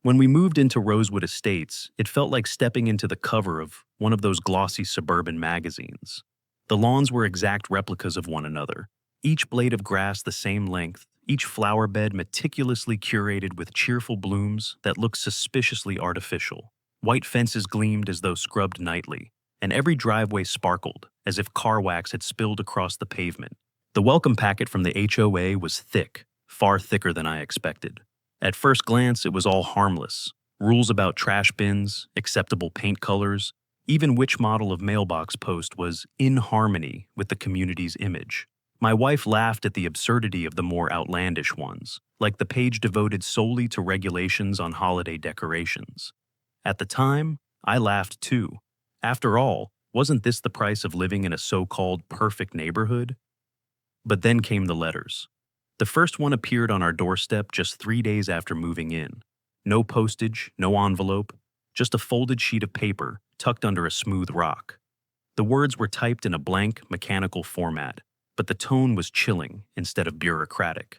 When we moved into Rosewood Estates, it felt like stepping into the cover of one of those glossy suburban magazines. The lawns were exact replicas of one another, each blade of grass the same length, each flower bed meticulously curated with cheerful blooms that looked suspiciously artificial. White fences gleamed as though scrubbed nightly, and every driveway sparkled as if car wax had spilled across the pavement. The welcome packet from the HOA was thick, far thicker than I expected. At first glance, it was all harmless. Rules about trash bins, acceptable paint colors, even which model of mailbox post was in harmony with the community's image. My wife laughed at the absurdity of the more outlandish ones, like the page devoted solely to regulations on holiday decorations. At the time, I laughed too. After all, wasn't this the price of living in a so-called perfect neighborhood? But then came the letters. The first one appeared on our doorstep just 3 days after moving in. No postage, no envelope, just a folded sheet of paper tucked under a smooth rock. The words were typed in a blank, mechanical format, but the tone was chilling instead of bureaucratic.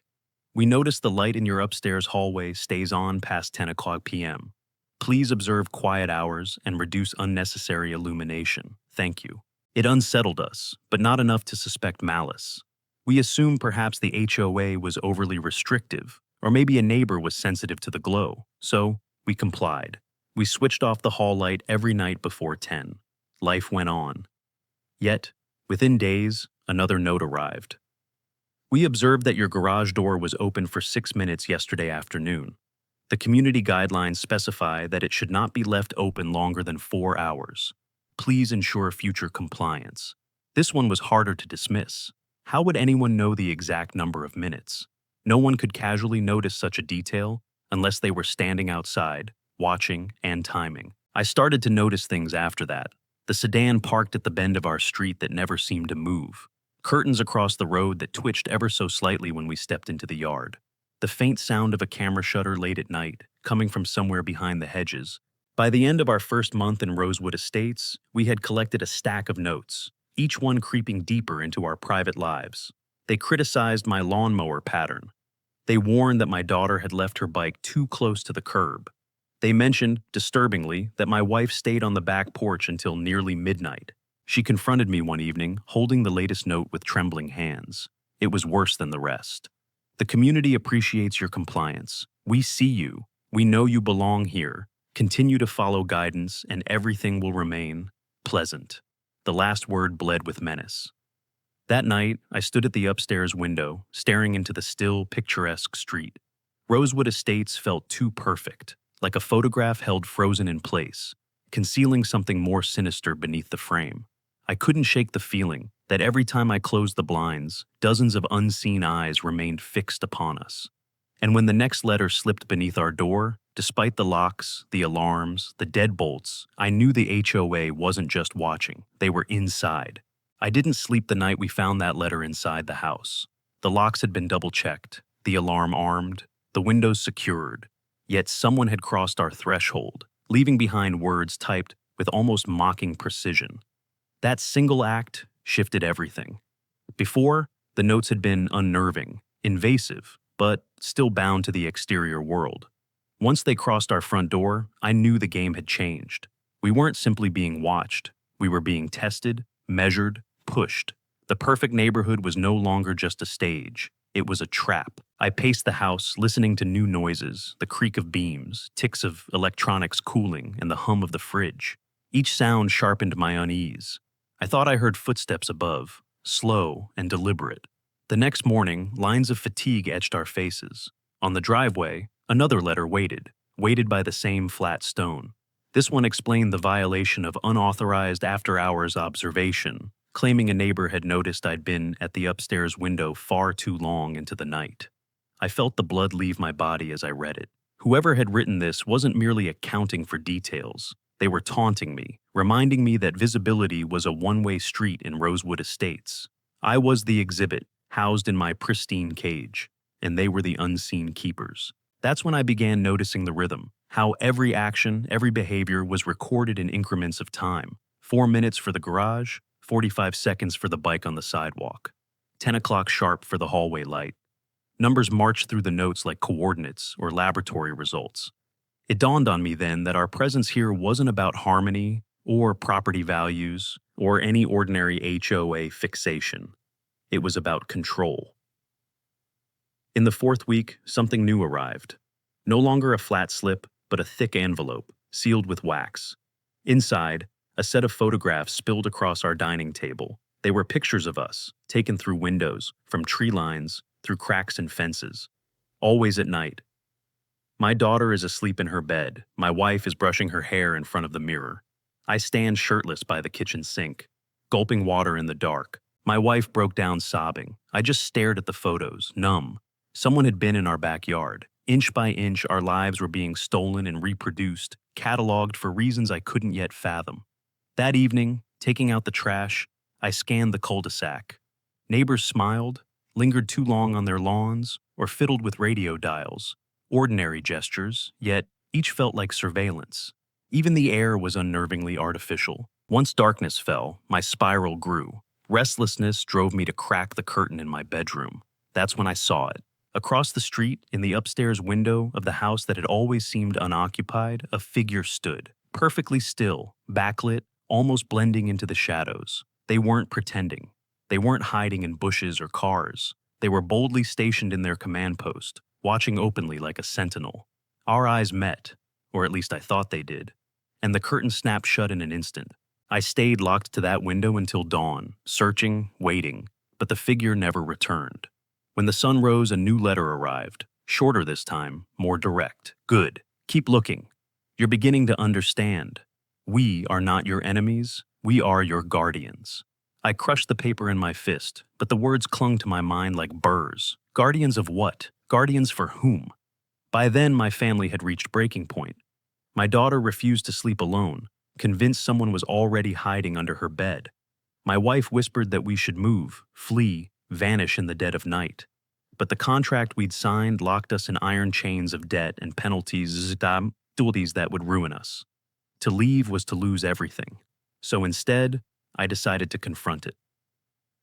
We noticed the light in your upstairs hallway stays on past 10 o'clock p.m. Please observe quiet hours and reduce unnecessary illumination. Thank you. It unsettled us, but not enough to suspect malice. We assumed perhaps the HOA was overly restrictive, or maybe a neighbor was sensitive to the glow, so we complied. We switched off the hall light every night before 10. Life went on. Yet, within days, another note arrived. We observed that your garage door was open for 6 minutes yesterday afternoon. The community guidelines specify that it should not be left open longer than 4 hours. Please ensure future compliance. This one was harder to dismiss. How would anyone know the exact number of minutes? No one could casually notice such a detail unless they were standing outside, watching and timing. I started to notice things after that. The sedan parked at the bend of our street that never seemed to move. Curtains across the road that twitched ever so slightly when we stepped into the yard. The faint sound of a camera shutter late at night, coming from somewhere behind the hedges. By the end of our first month in Rosewood Estates, we had collected a stack of notes, each one creeping deeper into our private lives. They criticized my lawnmower pattern. They warned that my daughter had left her bike too close to the curb. They mentioned, disturbingly, that my wife stayed on the back porch until nearly midnight. She confronted me one evening, holding the latest note with trembling hands. It was worse than the rest. The community appreciates your compliance. We see you. We know you belong here. Continue to follow guidance, and everything will remain pleasant. The last word bled with menace. That night, I stood at the upstairs window, staring into the still, picturesque street. Rosewood Estates felt too perfect, like a photograph held frozen in place, concealing something more sinister beneath the frame. I couldn't shake the feeling that every time I closed the blinds, dozens of unseen eyes remained fixed upon us. And when the next letter slipped beneath our door, despite the locks, the alarms, the deadbolts, I knew the HOA wasn't just watching, they were inside. I didn't sleep the night we found that letter inside the house. The locks had been double-checked, the alarm armed, the windows secured, yet someone had crossed our threshold, leaving behind words typed with almost mocking precision. That single act shifted everything. Before, the notes had been unnerving, invasive, but still bound to the exterior world. Once they crossed our front door, I knew the game had changed. We weren't simply being watched. We were being tested, measured, pushed. The perfect neighborhood was no longer just a stage. It was a trap. I paced the house, listening to new noises, the creak of beams, ticks of electronics cooling, and the hum of the fridge. Each sound sharpened my unease. I thought I heard footsteps above, slow and deliberate. The next morning, lines of fatigue etched our faces. On the driveway, another letter waited by the same flat stone. This one explained the violation of unauthorized after-hours observation, claiming a neighbor had noticed I'd been at the upstairs window far too long into the night. I felt the blood leave my body as I read it. Whoever had written this wasn't merely accounting for details. They were taunting me, reminding me that visibility was a one-way street in Rosewood Estates. I was the exhibit, housed in my pristine cage, and they were the unseen keepers. That's when I began noticing the rhythm, how every action, every behavior was recorded in increments of time. 4 minutes for the garage, 45 seconds for the bike on the sidewalk, 10 o'clock sharp for the hallway light. Numbers marched through the notes like coordinates or laboratory results. It dawned on me then that our presence here wasn't about harmony or property values or any ordinary HOA fixation. It was about control. In the fourth week, something new arrived. No longer a flat slip, but a thick envelope, sealed with wax. Inside, a set of photographs spilled across our dining table. They were pictures of us, taken through windows, from tree lines, through cracks in fences. Always at night. My daughter is asleep in her bed. My wife is brushing her hair in front of the mirror. I stand shirtless by the kitchen sink, gulping water in the dark. My wife broke down sobbing. I just stared at the photos, numb. Someone had been in our backyard. Inch by inch, our lives were being stolen and reproduced, cataloged for reasons I couldn't yet fathom. That evening, taking out the trash, I scanned the cul-de-sac. Neighbors smiled, lingered too long on their lawns, or fiddled with radio dials. Ordinary gestures, yet each felt like surveillance. Even the air was unnervingly artificial. Once darkness fell, my spiral grew. Restlessness drove me to crack the curtain in my bedroom. That's when I saw it. Across the street, in the upstairs window of the house that had always seemed unoccupied, a figure stood, perfectly still, backlit, almost blending into the shadows. They weren't pretending. They weren't hiding in bushes or cars. They were boldly stationed in their command post, watching openly like a sentinel. Our eyes met, or at least I thought they did, and the curtain snapped shut in an instant. I stayed locked to that window until dawn, searching, waiting, but the figure never returned. When the sun rose, a new letter arrived, shorter this time, more direct. Good. Keep looking. You're beginning to understand. We are not your enemies. We are your guardians. I crushed the paper in my fist, but the words clung to my mind like burrs. Guardians of what? Guardians for whom? By then, my family had reached breaking point. My daughter refused to sleep alone, convinced someone was already hiding under her bed. My wife whispered that we should move, flee, vanish in the dead of night. But the contract we'd signed locked us in iron chains of debt and penalties that would ruin us. To leave was to lose everything. So instead, I decided to confront it.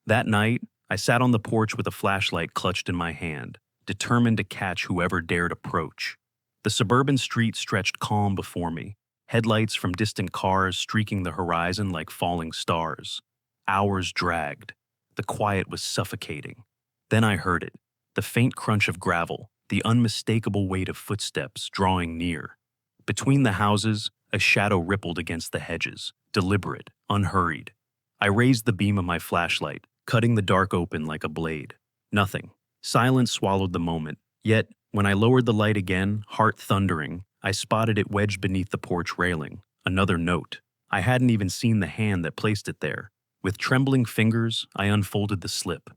That night, I sat on the porch with a flashlight clutched in my hand, determined to catch whoever dared approach. The suburban street stretched calm before me, headlights from distant cars streaking the horizon like falling stars. Hours dragged. The quiet was suffocating. Then I heard it, the faint crunch of gravel, the unmistakable weight of footsteps drawing near. Between the houses, a shadow rippled against the hedges, deliberate, unhurried. I raised the beam of my flashlight, cutting the dark open like a blade. Nothing. Silence swallowed the moment. Yet, when I lowered the light again, heart thundering, I spotted it wedged beneath the porch railing. Another note. I hadn't even seen the hand that placed it there. With trembling fingers, I unfolded the slip.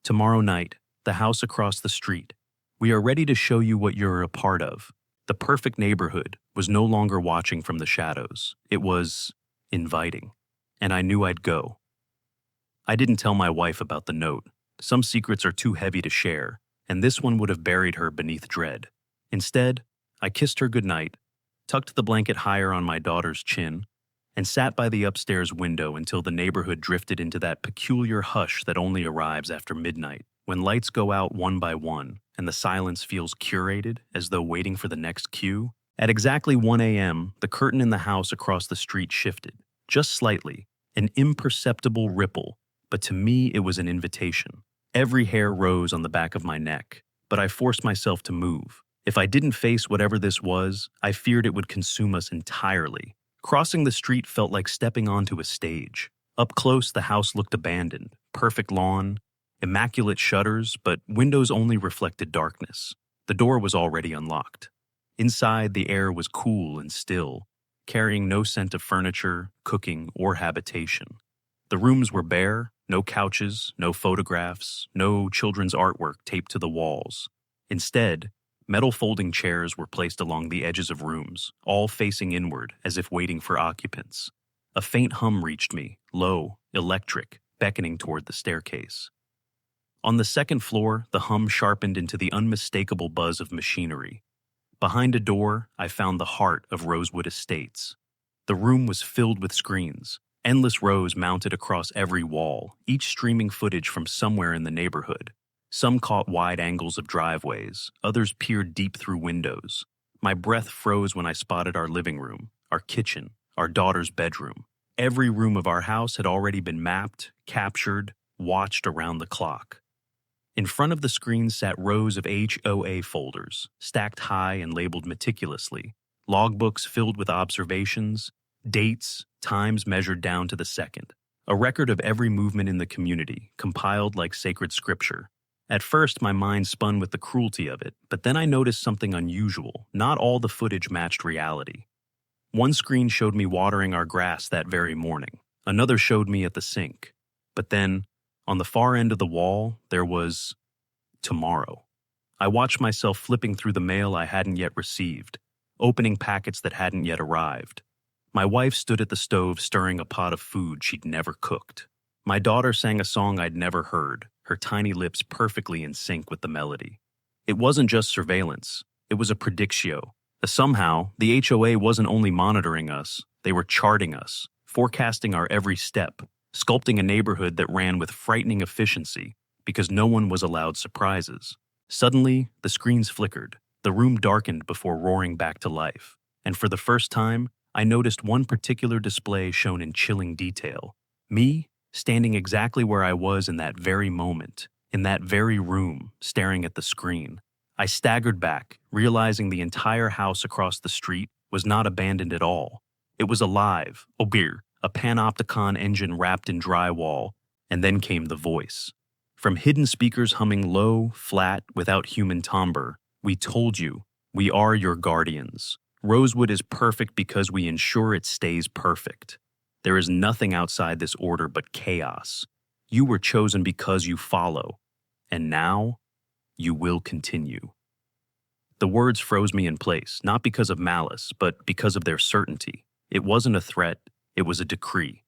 Tomorrow night, the house across the street. We are ready to show you what you're a part of. The perfect neighborhood was no longer watching from the shadows. It was inviting. And I knew I'd go. I didn't tell my wife about the note. Some secrets are too heavy to share, and this one would have buried her beneath dread. Instead, I kissed her goodnight, tucked the blanket higher on my daughter's chin, and sat by the upstairs window until the neighborhood drifted into that peculiar hush that only arrives after midnight, when lights go out one by one and the silence feels curated as though waiting for the next cue. At exactly 1 a.m., the curtain in the house across the street shifted, just slightly, an imperceptible ripple, but to me it was an invitation. Every hair rose on the back of my neck, but I forced myself to move. If I didn't face whatever this was, I feared it would consume us entirely. Crossing the street felt like stepping onto a stage. Up close, the house looked abandoned. Perfect lawn, immaculate shutters, but windows only reflected darkness. The door was already unlocked. Inside, the air was cool and still, carrying no scent of furniture, cooking, or habitation. The rooms were bare, no couches, no photographs, no children's artwork taped to the walls. Instead, metal folding chairs were placed along the edges of rooms, all facing inward as if waiting for occupants. A faint hum reached me, low, electric, beckoning toward the staircase. On the second floor, the hum sharpened into the unmistakable buzz of machinery. Behind a door, I found the heart of Rosewood Estates. The room was filled with screens, endless rows mounted across every wall, each streaming footage from somewhere in the neighborhood. Some caught wide angles of driveways, others peered deep through windows. My breath froze when I spotted our living room, our kitchen, our daughter's bedroom. Every room of our house had already been mapped, captured, watched around the clock. In front of the screen sat rows of HOA folders, stacked high and labeled meticulously, logbooks filled with observations, dates, times measured down to the second. A record of every movement in the community, compiled like sacred scripture. At first, my mind spun with the cruelty of it, but then I noticed something unusual. Not all the footage matched reality. One screen showed me watering our grass that very morning. Another showed me at the sink. But then, on the far end of the wall, there was tomorrow. I watched myself flipping through the mail I hadn't yet received, opening packets that hadn't yet arrived. My wife stood at the stove stirring a pot of food she'd never cooked. My daughter sang a song I'd never heard, her tiny lips perfectly in sync with the melody. It wasn't just surveillance, it was a predictio. Somehow, the HOA wasn't only monitoring us, they were charting us, forecasting our every step, sculpting a neighborhood that ran with frightening efficiency because no one was allowed surprises. Suddenly, the screens flickered, the room darkened before roaring back to life, and for the first time, I noticed one particular display shown in chilling detail. Me, standing exactly where I was in that very moment, in that very room, staring at the screen. I staggered back, realizing the entire house across the street was not abandoned at all. It was alive, a panopticon engine wrapped in drywall, and then came the voice. From hidden speakers humming low, flat, without human timbre, "We told you, we are your guardians. Rosewood is perfect because we ensure it stays perfect. There is nothing outside this order but chaos. You were chosen because you follow, and now you will continue." The words froze me in place, not because of malice, but because of their certainty. It wasn't a threat, it was a decree.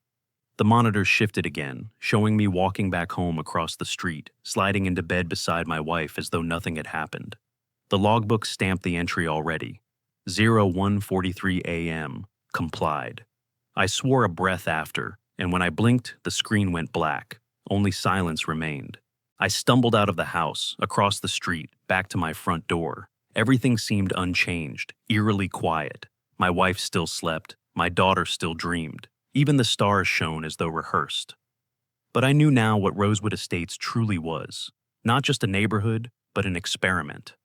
The monitors shifted again, showing me walking back home across the street, sliding into bed beside my wife as though nothing had happened. The logbook stamped the entry already. 01:43 a.m. Complied. I swore a breath after, and when I blinked, the screen went black. Only silence remained. I stumbled out of the house, across the street, back to my front door. Everything seemed unchanged, eerily quiet. My wife still slept, my daughter still dreamed. Even the stars shone as though rehearsed. But I knew now what Rosewood Estates truly was. Not just a neighborhood, but an experiment.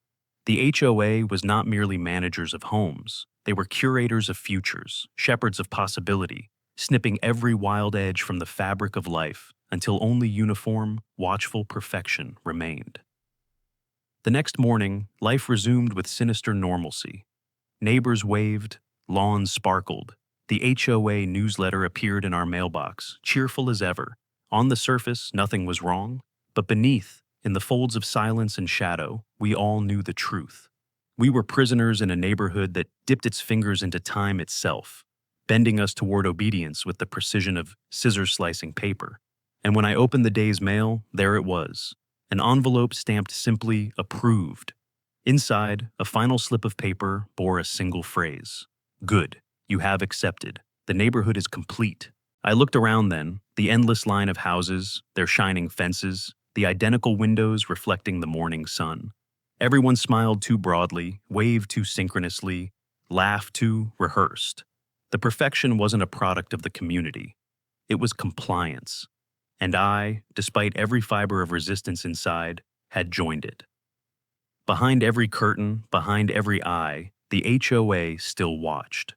The HOA was not merely managers of homes. They were curators of futures, shepherds of possibility, snipping every wild edge from the fabric of life until only uniform, watchful perfection remained. The next morning, life resumed with sinister normalcy. Neighbors waved, lawns sparkled. The HOA newsletter appeared in our mailbox, cheerful as ever. On the surface, nothing was wrong, but beneath, in the folds of silence and shadow, we all knew the truth. We were prisoners in a neighborhood that dipped its fingers into time itself, bending us toward obedience with the precision of scissor-slicing paper. And when I opened the day's mail, there it was, an envelope stamped simply "Approved." Inside, a final slip of paper bore a single phrase. "Good, you have accepted. The neighborhood is complete." I looked around then, the endless line of houses, their shining fences, the identical windows reflecting the morning sun. Everyone smiled too broadly, waved too synchronously, laughed too rehearsed. The perfection wasn't a product of the community. It was compliance. And I, despite every fiber of resistance inside, had joined it. Behind every curtain, behind every eye, the HOA still watched.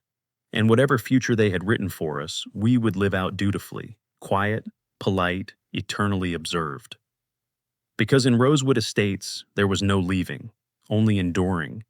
And whatever future they had written for us, we would live out dutifully, quiet, polite, eternally observed. Because in Rosewood Estates, there was no leaving, only enduring,